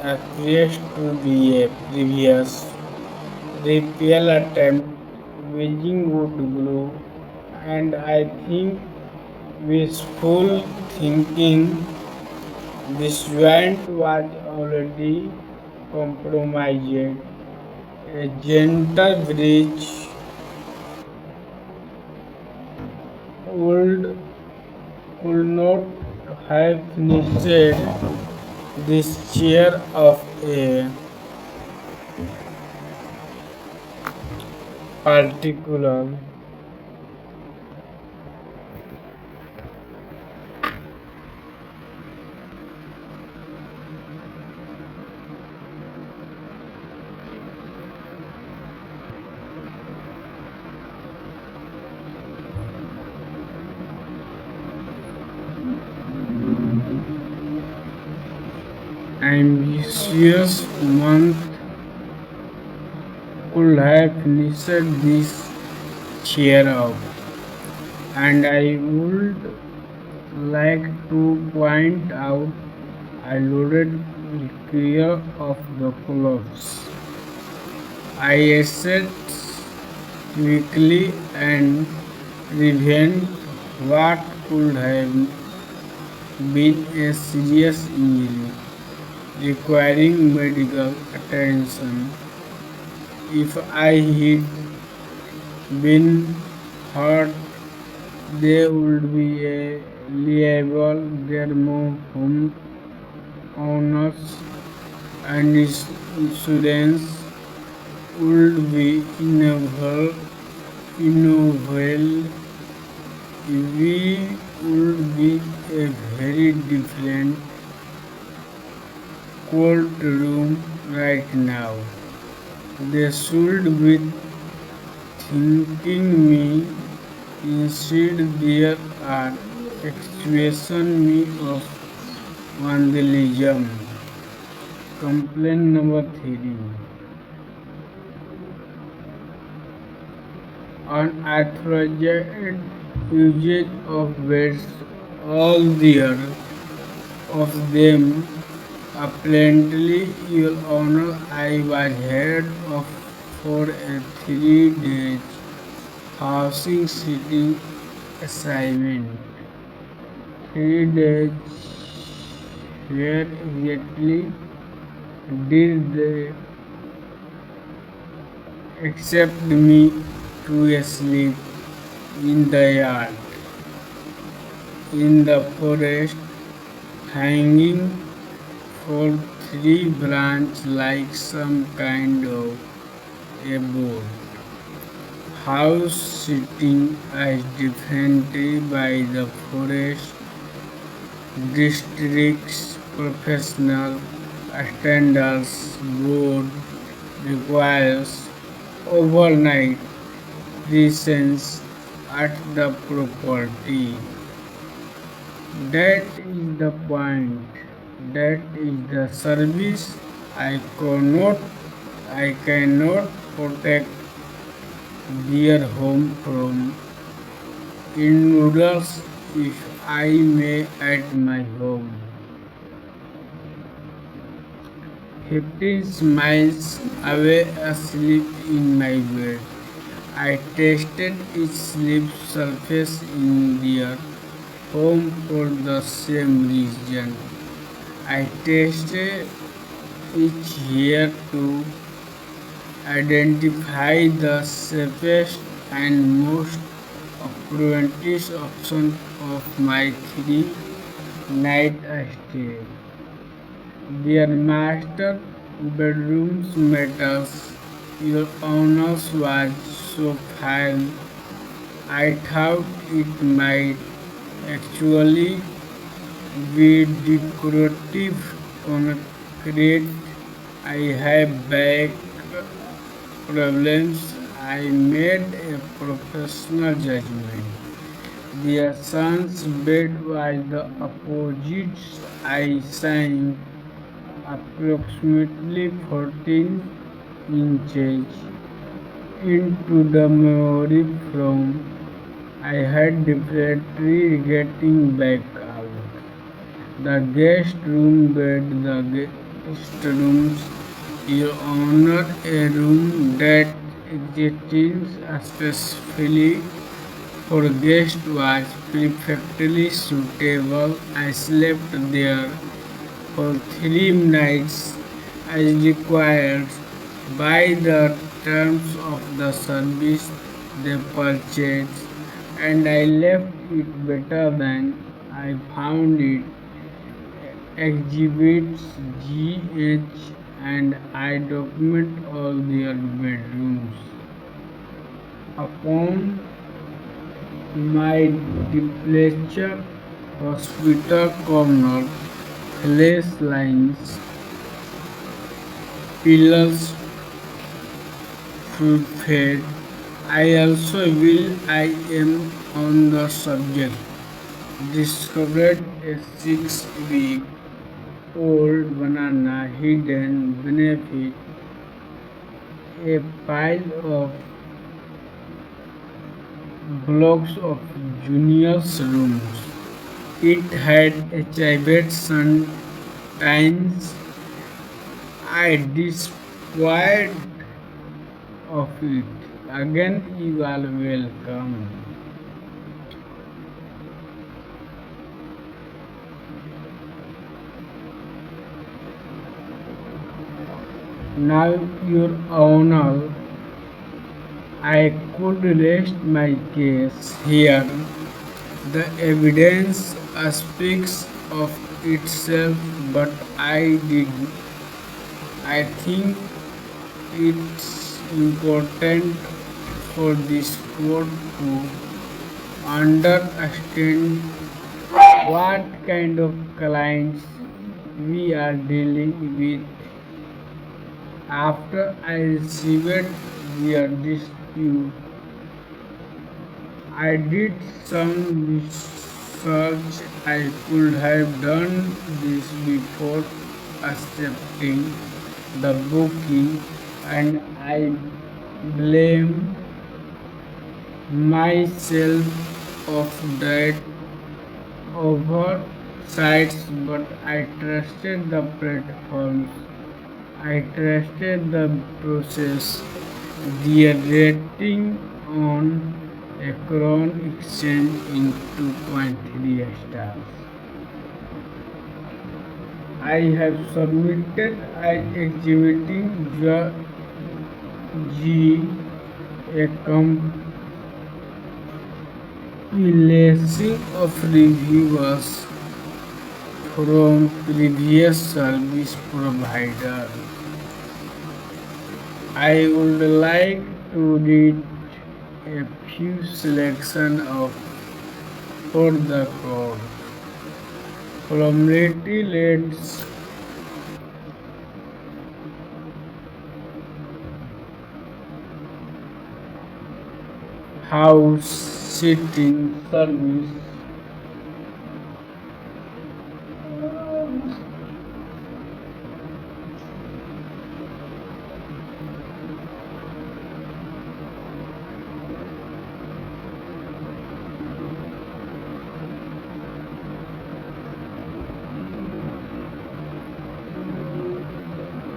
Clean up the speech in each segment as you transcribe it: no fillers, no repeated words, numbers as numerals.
appears to be a previous repeal attempt. Waging would grow, and I think wishful thinking. This joint was already compromised. A gentle breeze would could not have finished this chair of a particular. Ambitious month could have finished this chair up, and I would like to point out I loaded the clear of the clothes. I ate quickly and prevent what could have been a serious injury requiring medical attention. If I had been hurt, there would be a liable their home owners and insurance would be involved. We would be a very different courtroom right now. They should be thanking me. Instead, there are accusing me of vandalism. Complaint number 3. Unauthorized usage of beds, all there of them. Apparently, Your Honor, I was head of for a 3 days housing sitting assignment. 3 days. Where exactly did they accept me to sleep in the yard, in the forest, hanging for 3 branches like some kind of a board. House sitting as defined by the forest district's professional standards board requires overnight presence at the property. That is the point. That is the service I cannot protect their home from intruders if I may at my home. 15 miles away asleep in my bed. I tested each sleep surface in their home for the same reason. I tested each hair to identify the safest and most appropriate option of my 3 night stay. Their master bedrooms matters. Your Honor's was so fine. I thought it might actually be decorative concrete. I have back problems. I made a professional judgment. Their son's bed was the opposite. I sank approximately 14 inches into the memory foam. I had difficulty getting back out. The guest room bed, the rooms. You honor a room that exists especially for guests was perfectly suitable. I slept there for 3 nights as required by the terms of the service they purchased, and I left it better than I found it. Exhibits G, H, and I document all their bedrooms. Upon my departure, hospital corner, flash lines, pillars food fed. I also will I am on the subject. Discovered a 6 week old banana hidden beneath a pile of blocks of junior's rooms. It had achieved sometimes I despaired of it. Again you are welcome. Now your honor, I could rest my case here. The evidence speaks of itself, but I think it's important for this court to understand what kind of clients we are dealing with. After I received their dispute, I did some research. I could have done this before accepting the booking, and I blame myself of that oversights, but I trusted the platforms. I trusted the process. The rating on Akron Exchange in 2.3 stars. I have submitted an exhibiting G a compilation of reviewers from previous service provider. I would like to read a few selection of for the court. From Let's house sitting service.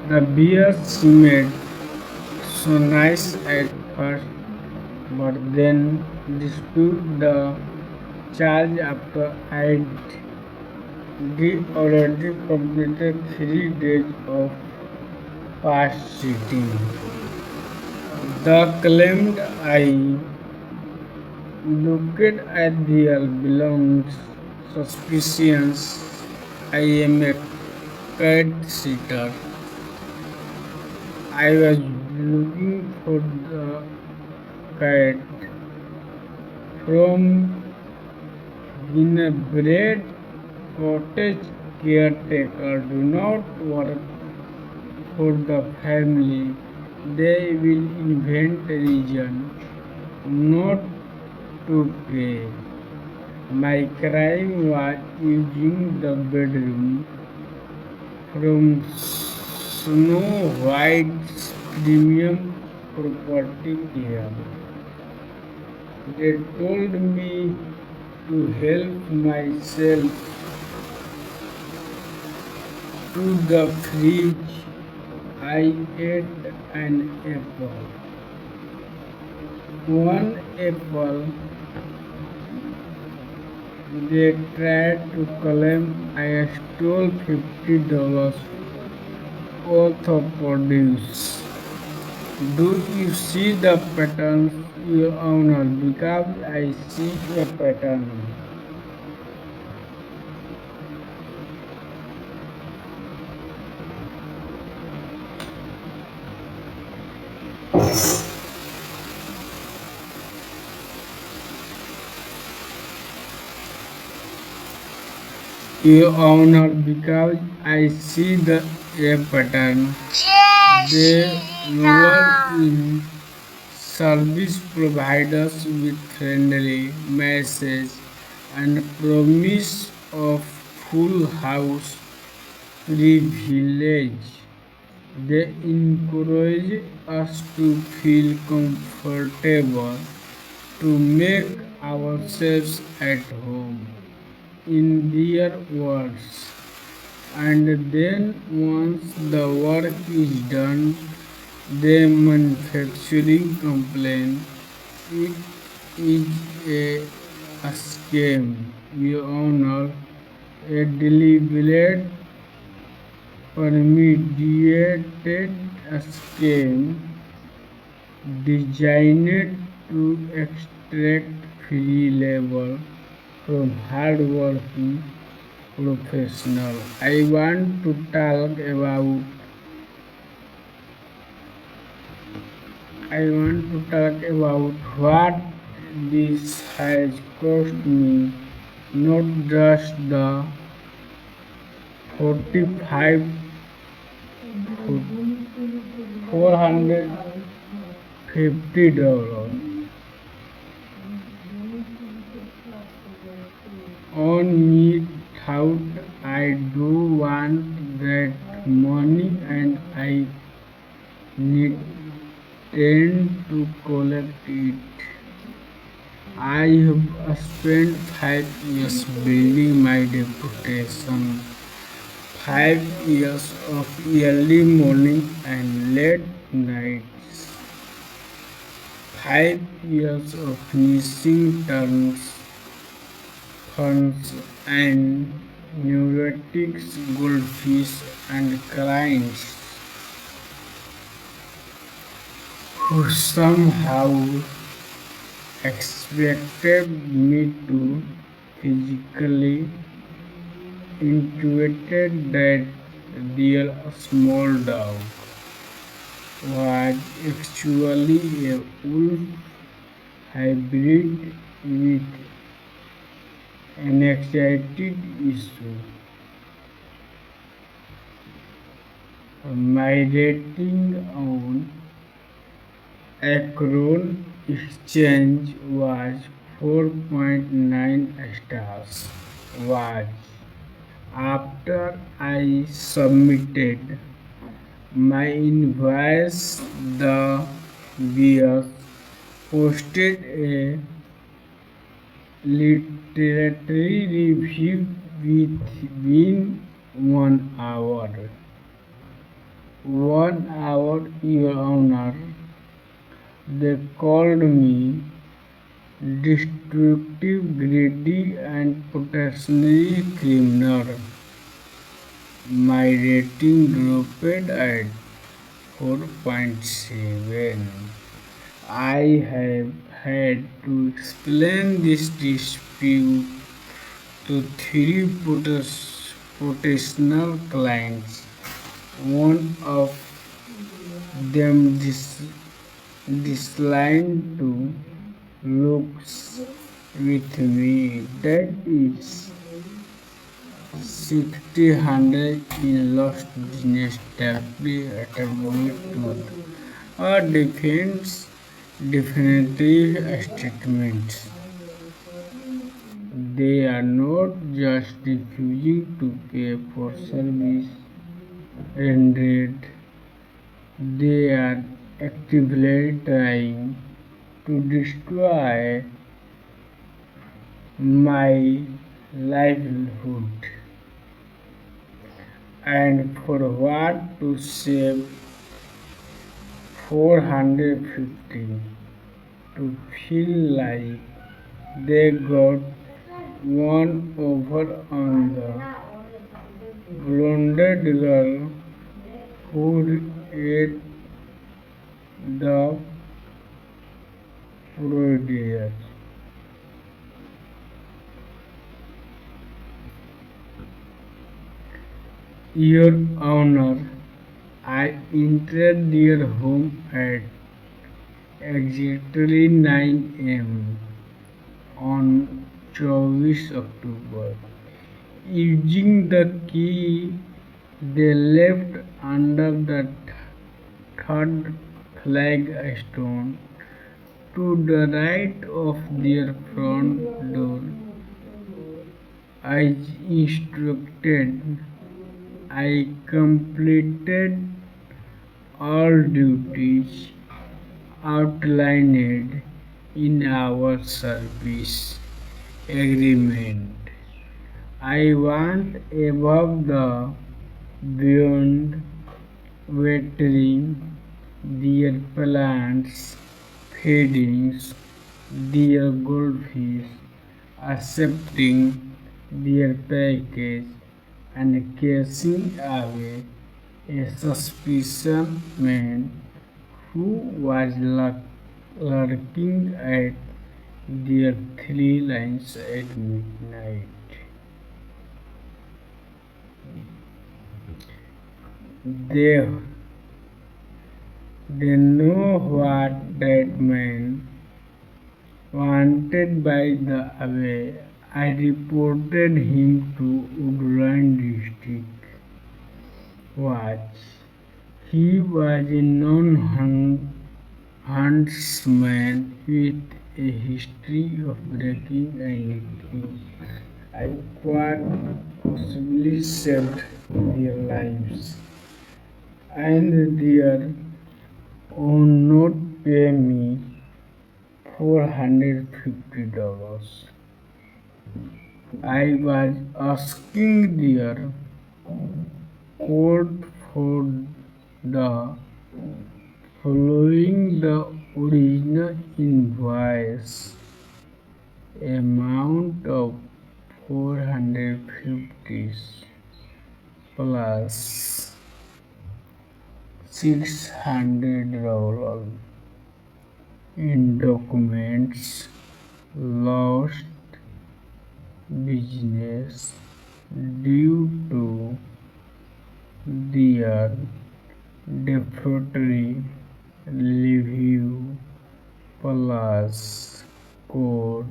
The beer seemed so nice at first, but then disputed the charge after I'd already completed 3 days of fast sitting. The claimed I looked at their belongings suspicious. I am a cat sitter. I was looking for the cat from Ginebread cottage caretaker do not work for the family. They will invent a reason not to pay. My crime was using the bedroom from Snow White's premium property here. They told me to help myself to the fridge. I ate an apple. One apple. They tried to claim I stole $50 worth of produce. Do you see the patterns, Your Honor? Because I see a pattern. Your Honor, because I see a pattern. They were in service providers with friendly message and promise of full house privilege. They encourage us to feel comfortable, to make ourselves at home, in their words. And then once the work is done, they manufacturing complain. It is a scam, Your Honor, a deliberate, premeditated scam designed to extract free labor from hardworking professionals. I want to talk about what this has cost me, not just the 45 $450 on me. Thought I do want that money and I need to collect it. I have spent 5 years building my reputation, 5 years of early morning and late nights, 5 years of missing turns, funds, and neurotic goldfish and clients who somehow expected me to physically intuited that their small dog was actually a wolf hybrid with an anxiety issue. My rating on Acron Exchange was 4.9 stars. Was after I submitted my invoice, the buyer posted a literary review within 1 hour. 1 hour, Your Honor. They called me destructive, greedy, and potentially criminal. My rating dropped at 4.7. I have had to explain this dispute to three potential clients. One of them declined to looks with me. That is 60 in lost business directly attributed to a defense definitive statements. They are not just refusing to pay for service rendered, they are actively trying to destroy my livelihood. and for what to save 450 to feel like they got one over on the blonde girl who ate the Freudian. Your Honor, I entered your home at exactly 9 a.m. on 24 October, using the key they left under the third flagstone to the right of their front door. As instructed, I completed all duties outlined in our service agreement. I want above the beyond watering their plants, feeding their goldfish, accepting their package, and casing away a suspicious man who was lurking at their three lines at midnight. They, they know what that man wanted by the way I reported him to Woodland District. Watch. He was a non-huntsman with a history of breaking and entering. I quite possibly saved their lives, and their own not pay me $450. I was asking their court for the following the original invoice amount of 450 plus $600 in documents lost, business due to their defraudery review plus court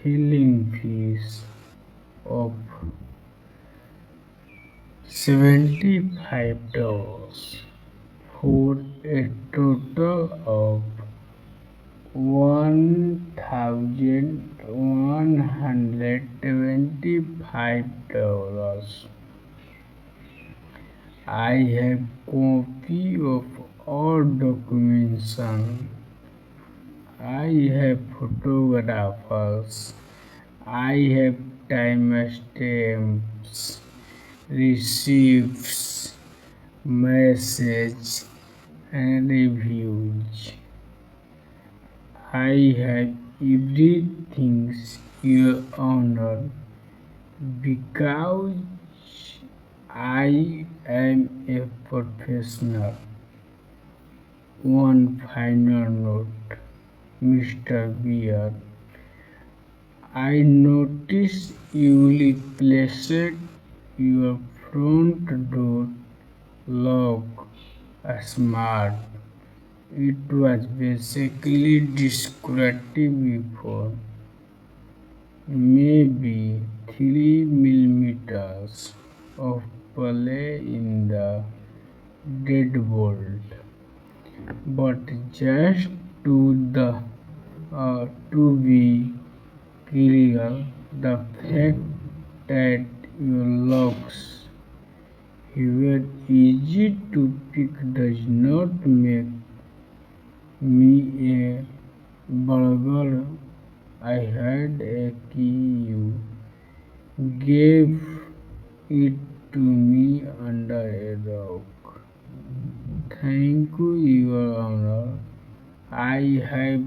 filing fees of $75 for a total of $1,125. I have copy of all documentation. I have photographers. I have timestamps, receipts, message, and reviews. I have everything, Your Honor, because I am a professional. One final note, Mr. Beer. I noticed you replaced your front door lock smart. It was basically decorative before, maybe 3 millimeters of play in the deadbolt, but just to be clear, the fact that your locks were easy to pick does not make me a burglar. I had a key. You gave it to me under a rock. Thank you, Your Honor. I have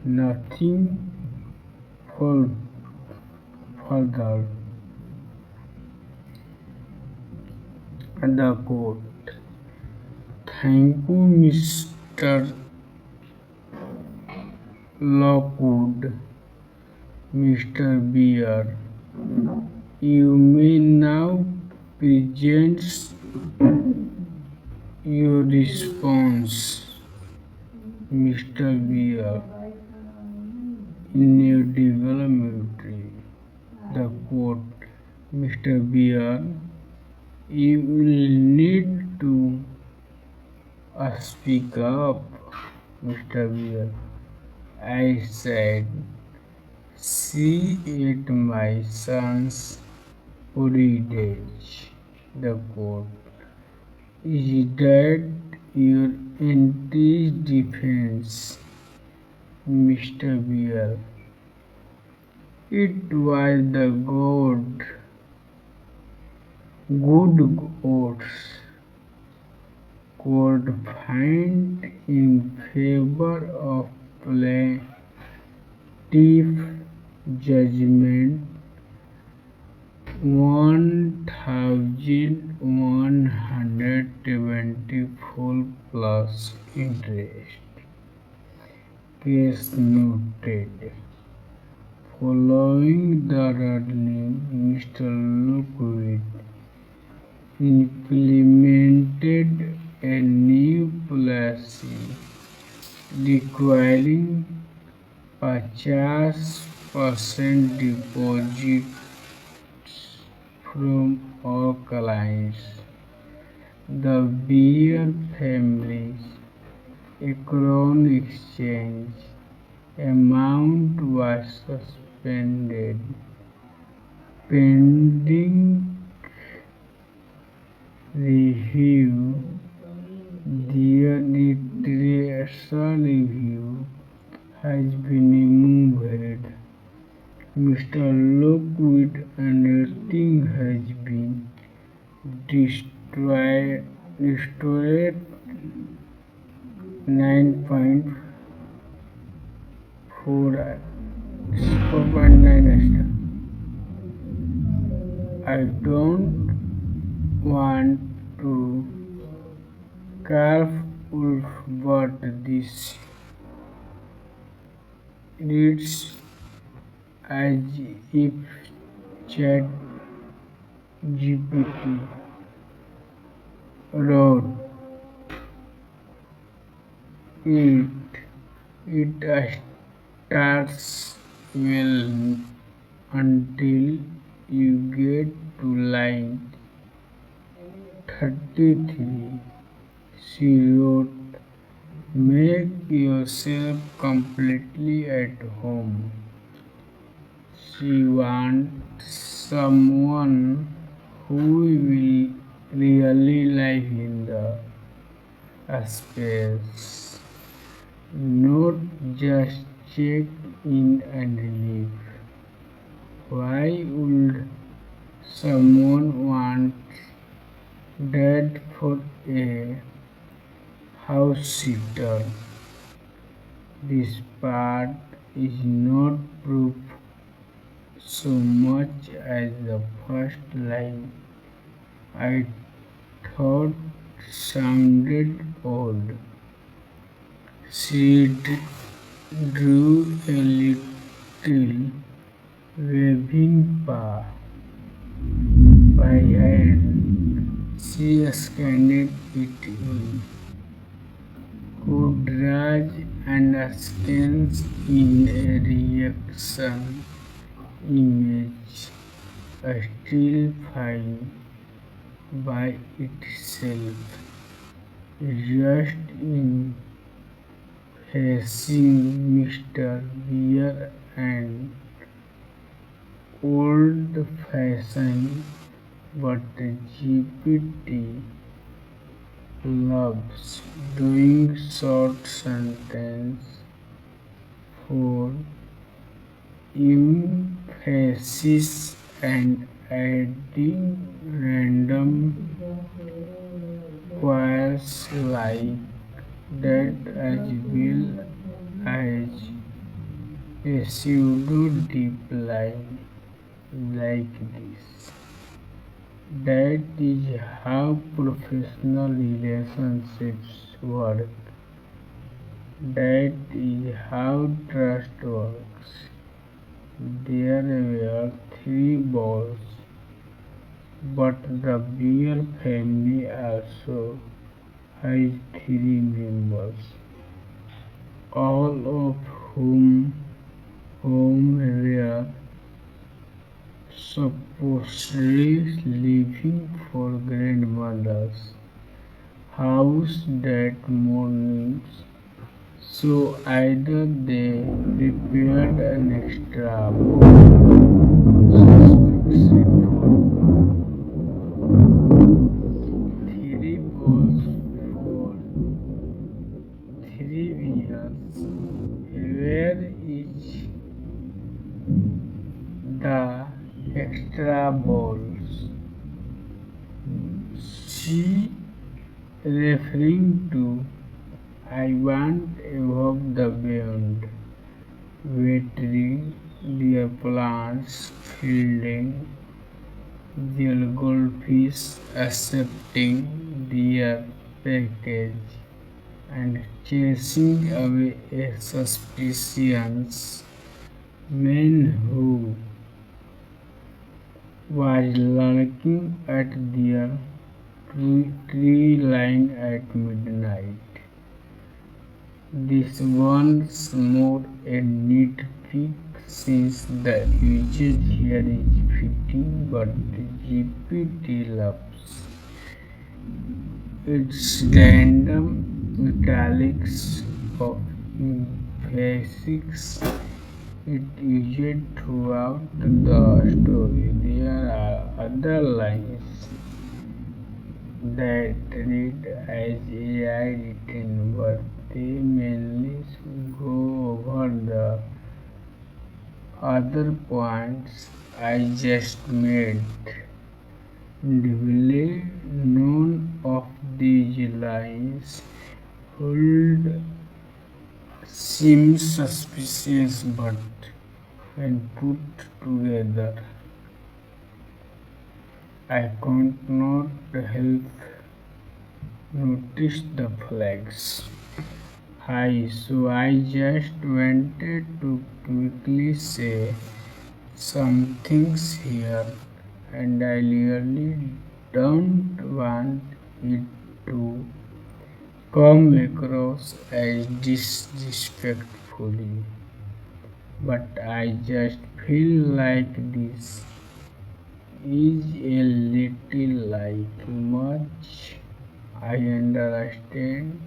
nothing for further. The court. Thank you, Mr. Lockwood. Mr. Beer, you may now present your response. Mr. Beer, in your development, the court. Mr. Beer, you will need to speak up. Mr. Beer, I said, see at my son's heritage. The court. Is that your entire defense, Mr. Beer? It was the good odds court find in favor of plaintiff judgment 1174 plus interest. Case noted. Following the ruling, Mr. Lockwood implemented a new policy requiring 50% deposit from all clients. The Beer family's Akron exchange amount was suspended pending review. The arbitration review has been removed. Mr. Lockwood undertaking has been restored 4.9 I don't want to carve wolf, but this reads as if Chat GPT wrote it. It starts well until you get to line 33. She wrote, make yourself completely at home. She wants someone who will really live in the space, not just check in and leave. Why would someone want that for a house sitter? This part is not proof so much as the first line. I thought sounded odd. She drew a little waving paw by hand. She scanned it in. Could Raj and scans in a reaction image, a still file by itself, just in facing Mr. Beer and old-fashioned, but GPT loves doing short sentence for emphasis and adding random choirs like that as well as a pseudo deep line like this. That is how professional relationships work. That is how trust works. There were three balls, but the bear family also has three members, all of whom were supposedly leaving for grandmother's house that morning. So either they prepared an extra suspicious three balls for 3 years. Where is the extra balls? She referring to I want above the beyond, watering their plants, fielding their goldfish, accepting their package, and chasing away a suspicious man who was lurking at their tree line at midnight. This once more a nitpick since the usage here is fitting, but GPT loves its random italics of emphasis. It used throughout the story. There are other lines that read as AI written, but they mainly go over the other points I just made. Individually, none of these lines would seem suspicious, but when put together, I could not help notice the flags. Hi, so I just wanted to quickly say some things here, and I really don't want it to come across as disrespectfully, but I just feel like this is a little like much. I understand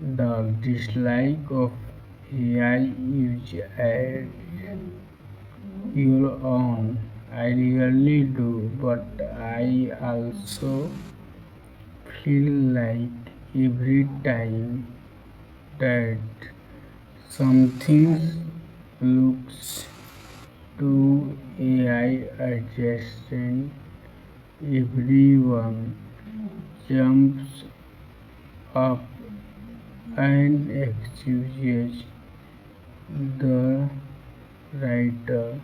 the dislike of AI use as your own. I really do, but I also feel like every time that something looks too AI adjacent, everyone jumps up and accuses the writer,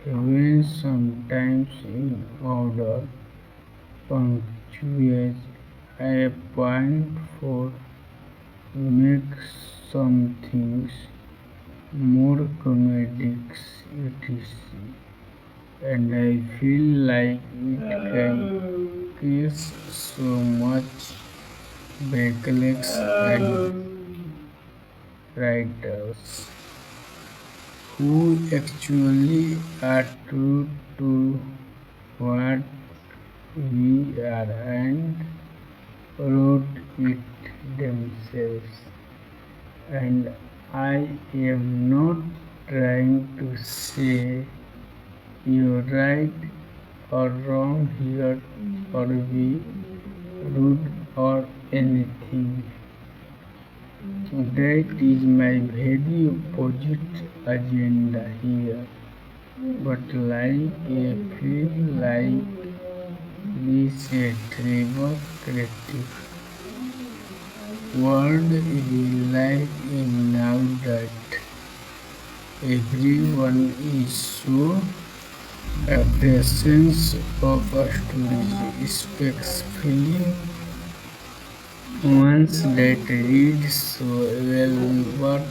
even sometimes in order, punctuates a point for makes some things more comedic, etc. And I feel like it can cause so much backlash and writers who actually are true to what we are and wrote it themselves. And I am not trying to say you're right or wrong here or be rude or anything. That is my very opposite agenda here. but like a feel like this a driver creative world is like a now that everyone is so presence of a story especially ones that read so well but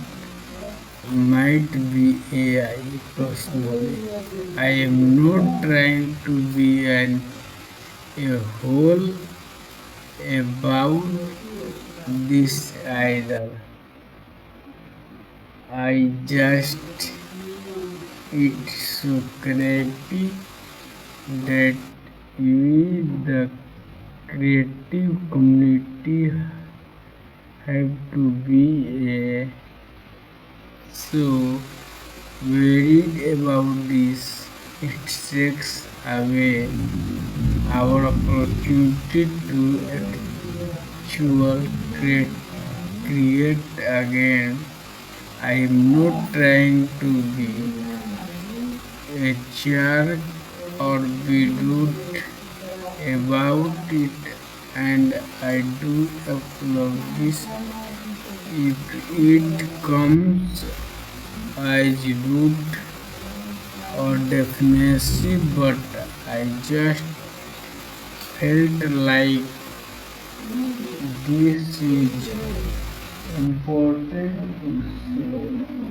might be AI personally. I am not trying to be a whole about this either. I just it's so crappy that we the creative community have to be so worried about this. It takes away our opportunity to actual create again. I am not trying to be a jerk or be rude about it, and I do apologize if it comes as rude or defensive, but I just felt like this is important to say.